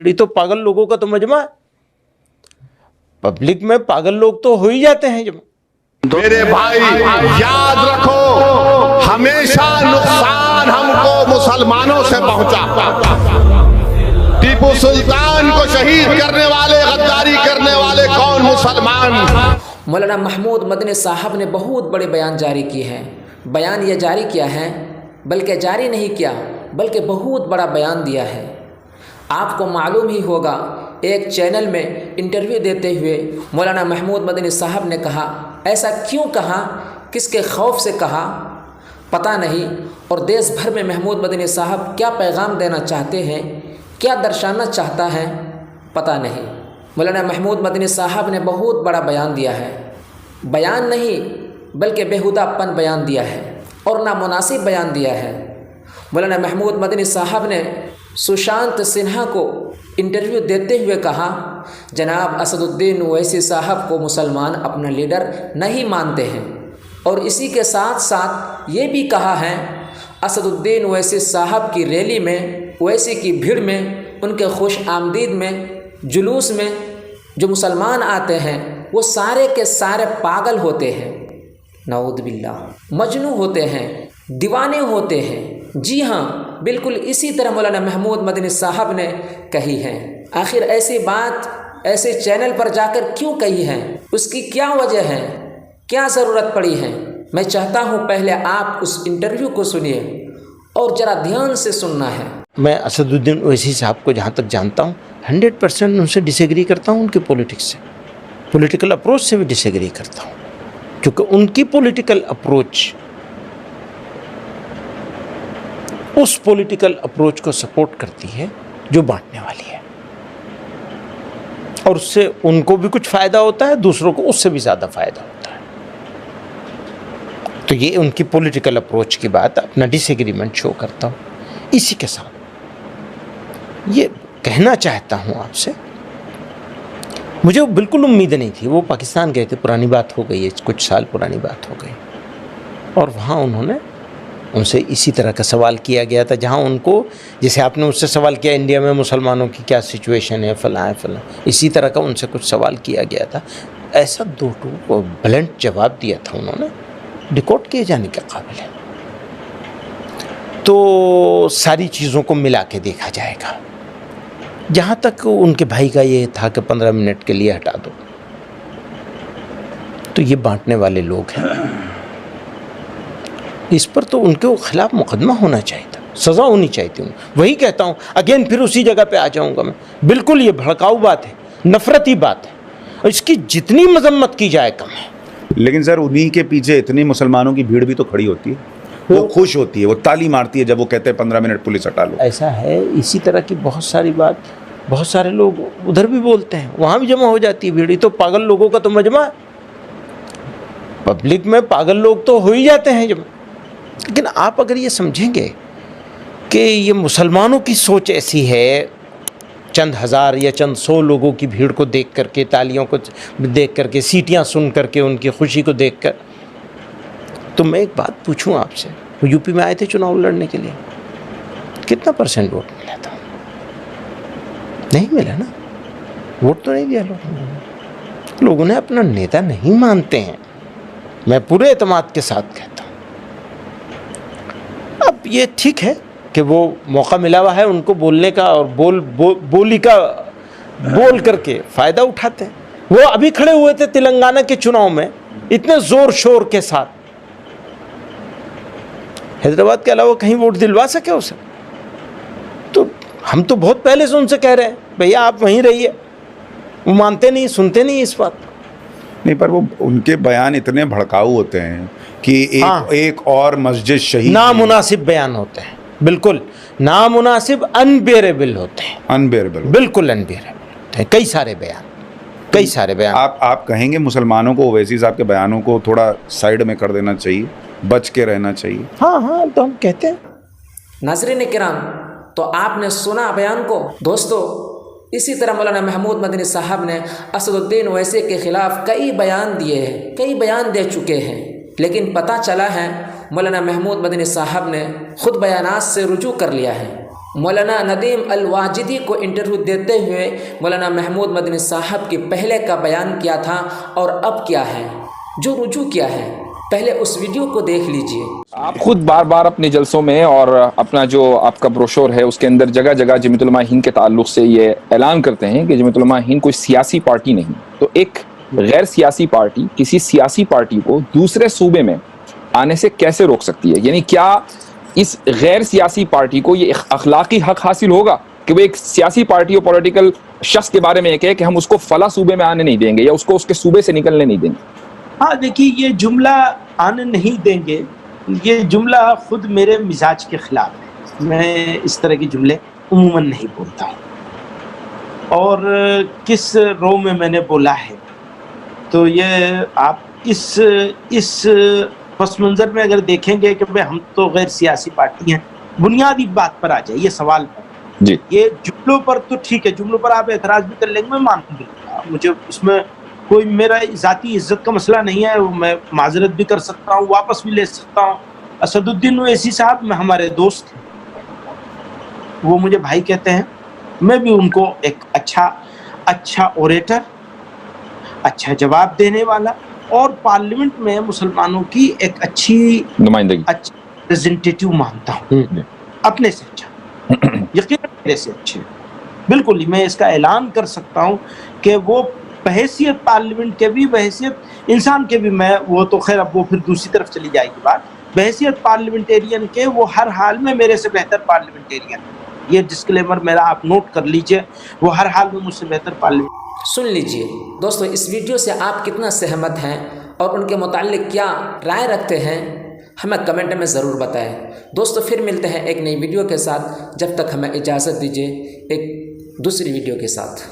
ये तो पागल लोगों का तो मजमा है। पब्लिक में पागल लोग तो हो ही जाते हैं। जब मेरे भाई याद रखो, हमेशा नुकसान हमको मुसलमानों से पहुंचा। टीपू सुल्तान को शहीद करने वाले, गद्दारी करने वाले कौन? मुसलमान। मौलाना महमूद मदनी साहब ने बहुत बड़े बयान जारी किए हैं। बयान ये जारी किया है, बल्कि जारी नहीं किया, बल्कि बहुत बड़ा बयान दिया है। आपको मालूम ही होगा, एक चैनल में इंटरव्यू देते हुए मौलाना महमूद मदनी साहब ने कहा, ऐसा क्यों कहा, किसके खौफ से कहा पता नहीं, और देश भर में महमूद मदनी साहब क्या पैगाम देना चाहते हैं, क्या दर्शाना चाहता है पता नहीं। मौलाना महमूद मदनी साहब ने बहुत बड़ा बयान दिया है। बयान नहीं बल्कि बेहुदापन बयान दिया है और नामुनासिब बयान दिया है। मौलाना महमूद मदनी साहब ने सुशांत सिन्हा को इंटरव्यू देते हुए कहा, जनाब असदुद्दीन ओवैसी साहब को मुसलमान अपना लीडर नहीं मानते हैं, और इसी के साथ साथ ये भी कहा है, असदुद्दीन ओवैसी साहब की रैली में, ओवैसी की भीड़ में, उनके खुश आमदीद में, जुलूस में जो मुसलमान आते हैं वो सारे के सारे पागल होते हैं, नाऊद बिल्लाह, मजनू होते हैं, दीवाने होते हैं। जी हाँ, बिल्कुल इसी तरह मौलाना महमूद मदनी साहब ने कही है। आखिर ऐसी बात ऐसे चैनल पर जाकर क्यों कही है, उसकी क्या वजह है, क्या ज़रूरत पड़ी है? मैं चाहता हूँ पहले आप उस इंटरव्यू को सुनिए और ज़रा ध्यान से सुनना है। मैं असदुद्दीन ओवैसी साहब को जहाँ तक जानता हूँ 100% उनसे डिसएग्री करता हूँ, उनके पॉलिटिक्स से, पॉलिटिकल अप्रोच से भी डिसएग्री करता हूँ, क्योंकि उनकी पॉलिटिकल अप्रोच उस पॉलिटिकल अप्रोच को सपोर्ट करती है जो बांटने वाली है, और उससे उनको भी कुछ फ़ायदा होता है, दूसरों को उससे भी ज़्यादा फ़ायदा होता है। तो ये उनकी पॉलिटिकल अप्रोच की बात, अपना डिसएग्रीमेंट शो करता हूँ। इसी के साथ ये कहना चाहता हूँ आपसे, मुझे बिल्कुल उम्मीद नहीं थी। वो पाकिस्तान गए थे, पुरानी बात हो गई है, कुछ साल पुरानी बात हो गई, और वहाँ उन्होंने उनसे इसी तरह का सवाल किया गया था, जहाँ उनको, जैसे आपने उससे सवाल किया इंडिया में मुसलमानों की क्या सिचुएशन है, फलां है फलां, इसी तरह का उनसे कुछ सवाल किया गया था। ऐसा दो टू ब्लंट जवाब दिया था उन्होंने, रिकॉर्ड किए जाने के काबिल है। तो सारी चीज़ों को मिला के देखा जाएगा। जहाँ तक उनके भाई का ये था कि 15 मिनट के लिए हटा दो, तो ये बांटने वाले लोग हैं, इस पर तो उनके खिलाफ मुकदमा होना चाहिए था, सज़ा होनी चाहिए थी। वही कहता हूँ, अगेन फिर उसी जगह पे आ जाऊँगा मैं। बिल्कुल ये भड़काऊ बात है, नफरती बात है, और इसकी जितनी मजम्मत की जाए कम है। लेकिन सर, उन्हीं के पीछे इतनी मुसलमानों की भीड़ भी तो खड़ी होती है, वो खुश होती है, वो ताली मारती है जब वो कहते हैं 15 मिनट पुलिस हटा लो। ऐसा है, इसी तरह की बहुत सारी बात, बहुत सारे लोग उधर भी बोलते हैं, वहाँ भी जमा हो जाती है भीड़। तो पागल लोगों का तो मजमा है। पब्लिक में पागल लोग तो हो ही जाते हैं जमा। लेकिन आप अगर ये समझेंगे कि ये मुसलमानों की सोच ऐसी है, चंद हज़ार या चंद 100 लोगों की भीड़ को देख करके, तालियों को देख करके, सीटियाँ सुन करके, उनकी खुशी को देख कर, तो मैं एक बात पूछूं आपसे, वो यूपी में आए थे चुनाव लड़ने के लिए, कितना % वोट मिला था? नहीं मिला ना, वोट तो नहीं दिया लोगों ने। लोगों ने अपना नेता नहीं मानते हैं, मैं पूरे एतमाद के साथ कहता हूँ। अब ये ठीक है कि वो मौका मिला हुआ है उनको बोलने का, और बोल करके फ़ायदा उठाते हैं। वो अभी खड़े हुए थे तेलंगाना के चुनाव में इतने ज़ोर शोर के साथ, हैदराबाद के अलावा कहीं वोट दिलवा सके उसे? तो हम तो बहुत पहले से उनसे कह रहे हैं, भैया आप वहीं रहिए। वो मानते नहीं, सुनते नहीं इस बात। नहीं, पर वो उनके बयान इतने भड़काऊ होते हैं कि एक और मस्जिद शहीद, नामुनासिब बयान होते हैं, बिल्कुल नामुनासिब, अनबेरेबल होते हैं, अनबेरेबल, बिल्कुल अनबेरेबल होते हैं। कई सारे बयान। आप कहेंगे मुसलमानों को ओवैसी साहब के बयानों को थोड़ा साइड में कर देना चाहिए, बच के रहना चाहिए? हाँ, तो हम कहते हैं। नाज़रीन किराम, तो आपने सुना बयान को। दोस्तों, इसी तरह मौलाना महमूद मदनी साहब ने असदुद्दीन ओवैसी के ख़िलाफ़ कई बयान दिए हैं, कई बयान दे चुके हैं, लेकिन पता चला है मौलाना महमूद मदनी साहब ने ख़ुद बयानात से रुजू कर लिया है मौलाना नदीम अल-वाजिदी को इंटरव्यू देते हुए मौलाना महमूद मदनी साहब की पहले का बयान क्या था और अब क्या है, जो रुजू क्या है, पहले उस वीडियो को देख लीजिए। आप खुद बार बार अपने जलसों में और अपना जो आपका ब्रोशर है उसके अंदर जगह जगह जमीयत उलमा हिंद के ताल्लुक से ये ऐलान करते हैं कि जमीयत उलमा हिंद कोई सियासी पार्टी नहीं, तो एक गैर सियासी पार्टी किसी सियासी पार्टी को दूसरे सूबे में आने से कैसे रोक सकती है? यानी क्या इस गैर सियासी पार्टी को ये अखलाकी हक हासिल होगा कि वो एक सियासी पार्टी और पॉलिटिकल शख्स के बारे में ये कहे कि हम उसको फला सूबे में आने नहीं देंगे या उसको उसके सूबे से निकलने नहीं देंगे? हाँ देखिए, ये जुमला आने नहीं देंगे, ये जुमला खुद मेरे मिजाज के खिलाफ है। मैं इस तरह के जुमले उमूमन नहीं बोलता हूँ। और किस रो में मैंने बोला है, तो ये आप इस पस मंज़र में अगर देखेंगे कि भाई हम तो गैर सियासी पार्टी हैं, बुनियादी बात पर आ जाइए, सवाल पर जी। ये जुमलों पर तो ठीक है, जुमलों पर आप एतराज़ भी कर लेंगे, मैं मान लूँगा, मुझे उसमें कोई मेरा ज़ाती इज्जत का मसला नहीं है, मैं माजरत भी कर सकता हूँ, वापस भी ले सकता हूँ। असदुद्दीन ओवैसी साहब में हमारे दोस्त हैं, वो मुझे भाई कहते हैं, मैं भी उनको एक अच्छा ओरेटर, अच्छा जवाब देने वाला और पार्लियामेंट में मुसलमानों की एक अच्छी नुमाइंदगी, अच्छा रिप्रेजेंटेटिव मानता हूँ, अपने से अच्छा, यकीनन मेरे से अच्छे। बिल्कुल ही मैं इसका ऐलान कर सकता हूँ कि वो बहैसियत पार्लियामेंट के भी, बहैसियत इंसान के भी, मैं वो तो खैर अब वो फिर दूसरी तरफ चली जाएगी बात, बहैसियत पार्लियामेंटेरियन के वो हर हाल में मेरे से बेहतर पार्लियामेंटेरियन, ये डिस्क्लेमर मेरा आप नोट कर लीजिए, वो हर हाल में मुझसे बेहतर पार्लियामेंट। सुन लीजिए दोस्तों, इस वीडियो से आप कितना सहमत हैं और उनके मुताल्लिक क्या राय रखते हैं, हमें कमेंट में ज़रूर बताएं। दोस्तों फिर मिलते हैं एक नई वीडियो के साथ, जब तक हमें इजाज़त दीजिए एक दूसरी वीडियो के साथ।